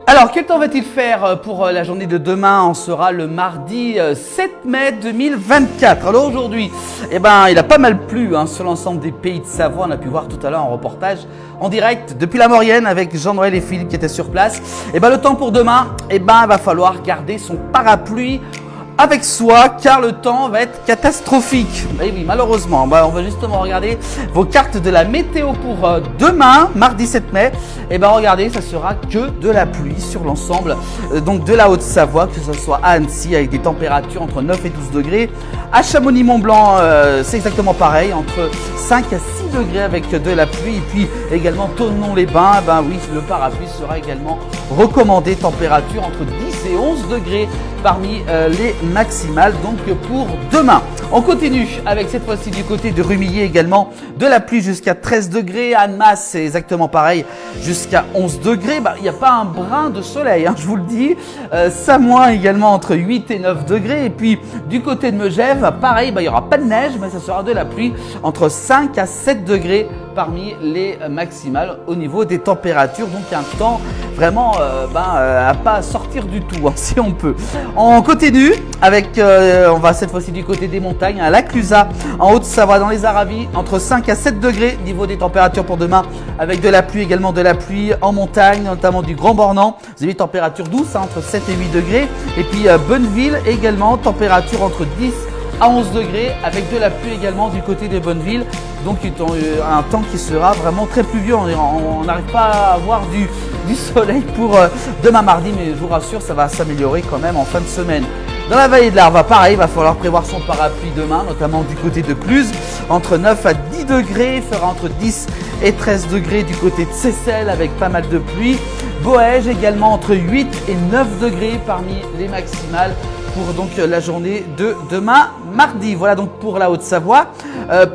Alors, quel temps va-t-il faire pour la journée de demain? On sera le mardi 7 mai 2024. Alors aujourd'hui, il a pas mal plu sur l'ensemble des pays de Savoie. On a pu voir tout à l'heure un reportage en direct depuis la Maurienne avec Jean-Noël et Philippe qui étaient sur place. Le temps pour demain, il va falloir garder son parapluie avec soi car le temps va être catastrophique. Et oui, malheureusement, on va justement regarder vos cartes de la météo pour demain, mardi 7 mai. Regardez, ça sera que de la pluie sur l'ensemble donc de la Haute-Savoie, que ce soit à Annecy avec des températures entre 9 et 12 degrés. À Chamonix-Mont-Blanc, c'est exactement pareil, entre 5 à 6 degrés avec de la pluie. Et puis également Thonon-les-Bains, oui, le parapluie sera également recommandé, température entre 10 et 11 degrés parmi les maximales donc pour demain. On continue avec cette fois-ci du côté de Rumilly également de la pluie jusqu'à 13 degrés. À Annemasse, c'est exactement pareil, jusqu'à 11 degrés. Il n'y a pas un brin de soleil, je vous le dis. Samoin également entre 8 et 9 degrés. Et puis du côté de Megève, pareil, il n'y aura pas de neige, mais ça sera de la pluie entre 5 à 7 degrés parmi les maximales au niveau des températures. Donc un temps vraiment à pas sortir du tout, si on peut. On continue avec, on va cette fois-ci du côté des montagnes, à la Clusaz, en Haute-Savoie, dans les Aravis, entre 5 à 7 degrés niveau des températures pour demain, avec de la pluie, également de la pluie en montagne, notamment du Grand Bornand. Vous avez des températures douces, entre 7 et 8 degrés. Et puis Bonneville également, température entre 10 à 11 degrés, avec de la pluie également du côté de Bonneville. Donc un temps qui sera vraiment très pluvieux. On n'arrive pas à avoir du soleil pour demain mardi, mais je vous rassure, ça va s'améliorer quand même en fin de semaine. Dans la vallée de l'Arve, pareil, il va falloir prévoir son parapluie demain, notamment du côté de Cluse, entre 9 à 10 degrés, il fera entre 10 et 13 degrés du côté de Seyssel avec pas mal de pluie. Boëge également entre 8 et 9 degrés parmi les maximales pour donc la journée de demain mardi. Voilà donc pour la Haute-Savoie.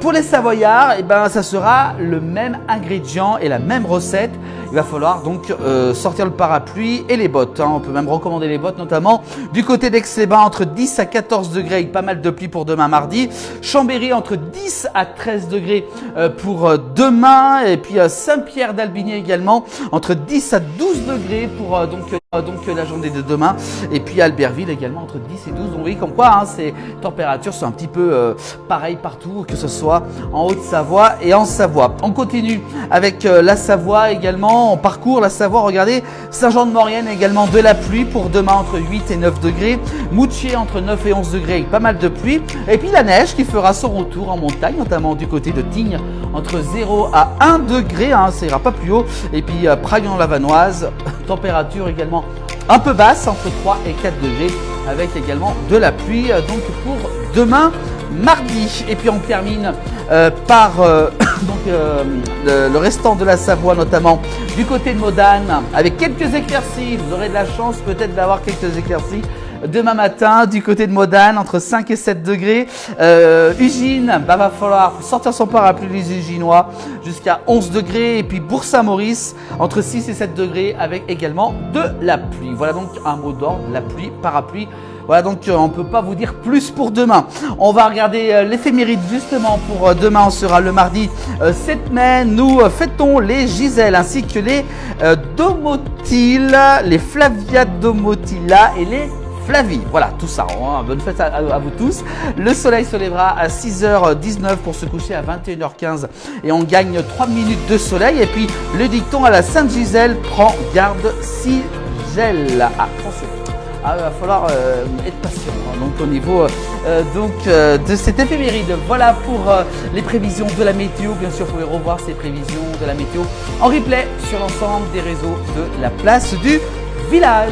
Pour les Savoyards, ça sera le même ingrédient et la même recette. Il va falloir donc sortir le parapluie et les bottes. On peut même recommander les bottes, notamment du côté d'Aix-les-Bains entre 10 à 14 degrés avec pas mal de pluie pour demain mardi. Chambéry entre 10 à 13 degrés pour demain. Et puis Saint-Pierre-d'Albigné également entre 10 à 12 degrés pour donc la journée de demain. Et puis Albertville également entre 10 et 12. Donc vous voyez comme quoi ces températures sont un petit peu pareilles partout, que ce soit en Haute-Savoie et en Savoie. On continue avec la Savoie également. On parcourt la Savoie. Regardez, Saint-Jean-de-Maurienne également de la pluie pour demain entre 8 et 9 degrés. Moutier entre 9 et 11 degrés avec pas mal de pluie. Et puis la neige qui fera son retour en montagne, notamment du côté de Tignes entre 0 à 1 degré. Ça ira pas plus haut. Et puis Prague-en-Lavanoise, température également un peu basse entre 3 et 4 degrés avec également de la pluie donc pour demain mardi. Et puis on termine par le restant de la Savoie, notamment du côté de Modane avec quelques éclaircies. Vous aurez de la chance peut-être d'avoir quelques éclaircies demain matin du côté de Modane entre 5 et 7 degrés. Ugine, va falloir sortir son parapluie, les Uginois, jusqu'à 11 degrés. Et puis Bourg-Saint-Maurice entre 6 et 7 degrés avec également de la pluie. Voilà donc un mot d'ordre, la pluie, parapluie. Voilà donc on ne peut pas vous dire plus pour demain. On va regarder l'éphéméride justement pour demain. On sera le mardi 7 mai. Nous fêtons les Giselles ainsi que les Domotiles, les Flavia Domotilla et les Flavie. Voilà, tout ça. Bonne fête à vous tous. Le soleil se lèvera à 6h19 pour se coucher à 21h15 et on gagne 3 minutes de soleil. Et puis le dicton à la Sainte-Gisèle, prends garde si gèle. Attention. Il va falloir être patient donc au niveau de cette éphéméride. Voilà pour les prévisions de la météo. Bien sûr, vous pouvez revoir ces prévisions de la météo en replay sur l'ensemble des réseaux de la place du village.